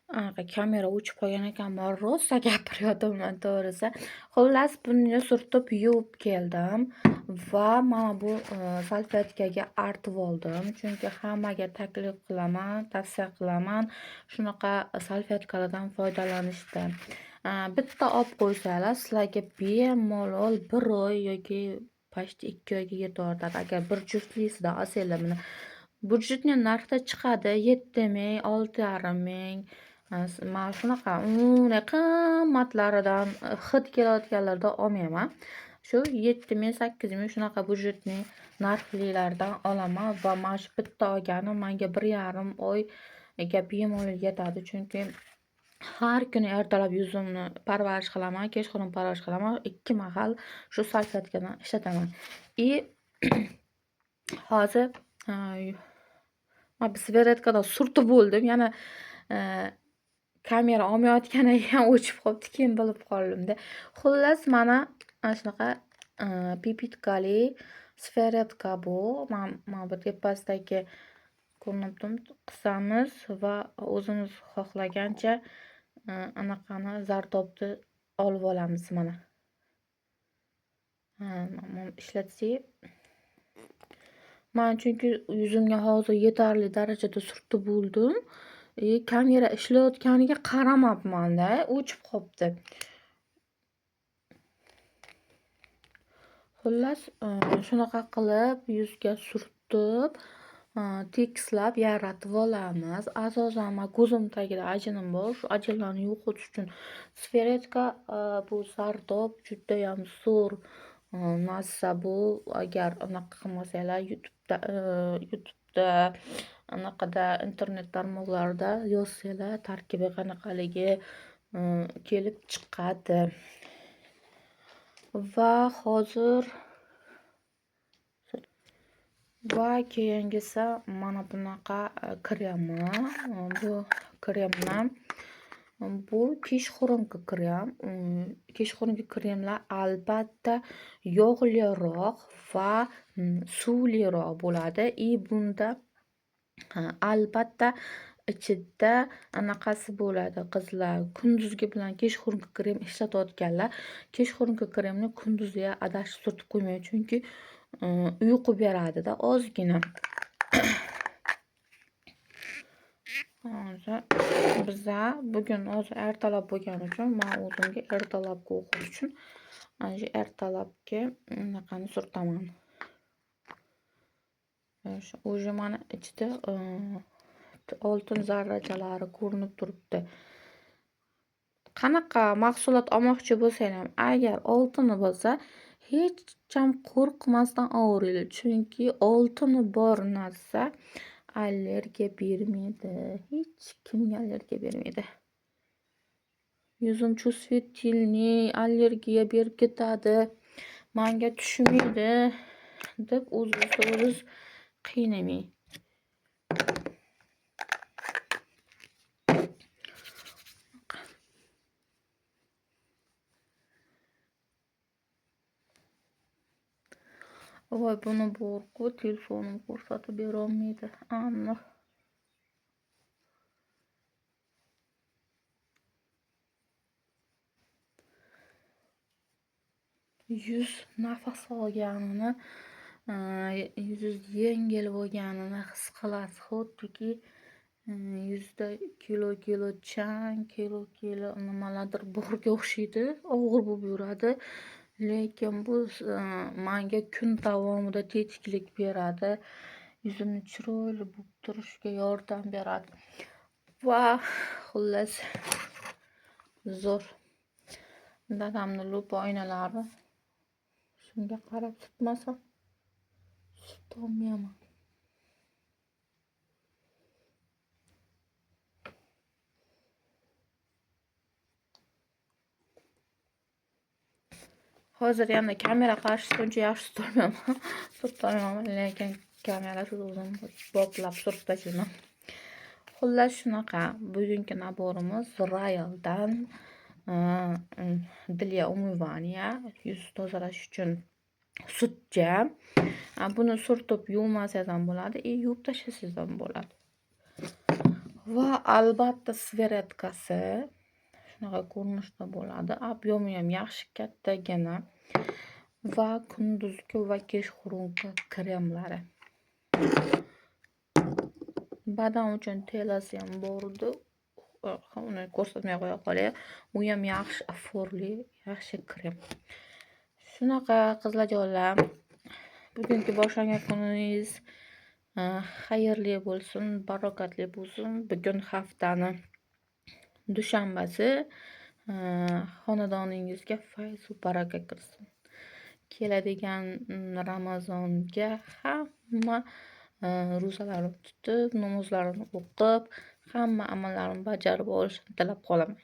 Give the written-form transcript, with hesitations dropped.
Kamera o'chib qolgan ekan, man rosa gapirayotibman to'g'risi. Xullas, buni surtib yuvib keldim va mana bu salfetkaga artib oldim. Chunki hammaga taklif qilaman, tavsiya qilaman shunaqa salfetkalardan foydalanishni. Bitta olib qo'ysanglar, sizlarga bemalol 1 oy yoki почти 2 oyga yetaveradi. Agar bir juftlisida olsanglar, buni budjetniy narxda chiqadi 7 ming, 6,5 ming. Man shunaqa qimmatlaridan hid kelayotganlardan olmayman. Shu 7 ming, 8 ming shunaqa budjetniy narxlilardan olaman va mana shu bitta olganim menga 1,5 oyga bemalol yetadi. Chunki har kuni ertalab yuzimni parvarish qilaman, kechqurun parvarish qilaman. 2 mahal shu salfetkadan ishlataman. Hozir man sveretkada surtib bo'ldim. Yana kamera olmayotgani ham o'chib qolibdi, keyin bilib qoldim-da. Xullas, mana shunaqa pipitkali sveretka bu. Mana bu tepasidagi ko'rinibdimi? Qisamiz va o'zimiz xohlagancha anaqani zardobni olib olamiz mana. Mana ishlatsak. Men chunki yuzimga hozir yetarli darajada surtib bo'ldim. Kamera ishlayotganiga qaramabman-da, o'chib qolibdi. Xullas, shunaqa qilib yuzga surtib, tekislab yaratib olamiz. Asosan men ko'zim tagida ajinim bor. Shu ajinlarni yo'qotish uchun sveretka bu zardob juda ham zo'r narsa bu. Agar anaqa qilmasanglar, YouTube'da anaqada internet tarmoqlarida yozsanglar, tarkibi qanaqaligi kelib chiqadi. Va hozir keyingisi mana bunaqa kremni. Bu kremni bu kechqurungi krem. Kechqurungi kremlar albatta yog'liroq va suvliroq bo'ladi. Bunda albatta ichida anaqasi bo'ladi, qizlar. Kunduzgi bilan kechqurungi krem ishlatayotganlar, kechqurungi kremni kunduzga adashib surtib qo'ymang, chunki uyqu beradi-da ozgina. Hozir biza bugun hozir ertalab bo'lgani uchun men o'zimga ertalabga o'qish uchun mana shu ertalabga anaqani surtaman. O'zi mana ichida oltin zarrachalari ko'rinib turibdi. Qanaqa mahsulot olmoqchi bo'lsanglar, agar oltini bo'lsa, hech ham qo'rqmasdan olaveringlar. Chunki oltini bor narsa allergiya bermaydi. Hech kimga allergiya bermaydi. Yuzim chувствительный, allergiya berib ketadi, menga tushmaydi deb o'zingiz qiynamang. Voy, buni borku telefonim ko'rsatib bera olmaydi. Ammo yuz nafas olganini, yuzingiz yengil bo'lganini his qilasiz. Xuddiki yuzda kilo chang, kilo nimalardir borga o'xshaydi, og'ir bo'lib yuradi. Lekin bu menga kun davomida tetiklik beradi. Yuzimni chiroyli bo'lib turishga yordam beradi. Va xullas zo'r. Dadamni lup oynalari. Shunga qarab tutmasam tutolmayman. Hozir yana kamera qarshisida uncha yaxshi tutolmayman, lekin kamerasiz o'zim boplab surtib. Xullas shunaqa. Bugungi naborimiz Royaldan для умывания, yuz tozalash uchun sutcha. Buni surtib yuvmasangiz ham bo'ladi, yuvib tashlasangiz ham bo'ladi. va albatta sveretkasi shunaqa ko'rinishda bo'ladi. Ob'yomi ham yaxshi kattagina va kunduzgi va kechqurungi kremlari. Badan uchun telasi ham bor edi. Uni ko'rsatmay qo'ya qolay. U ham yaxshi iforli, yaxshi krem. Shunaqa qizlarjonlar, bugungi boshlangan kuningiz xayrli bo'lsin, barokatli bo'lsin. Bugun haftani dushanbasi. Xonadoningizga fayz va baraka kirsin. Keladigan Ramazonga hamma ro'zalarini tutib, namozlarini o'qib, hamma amallarini bajarib olishini tilab qolaman.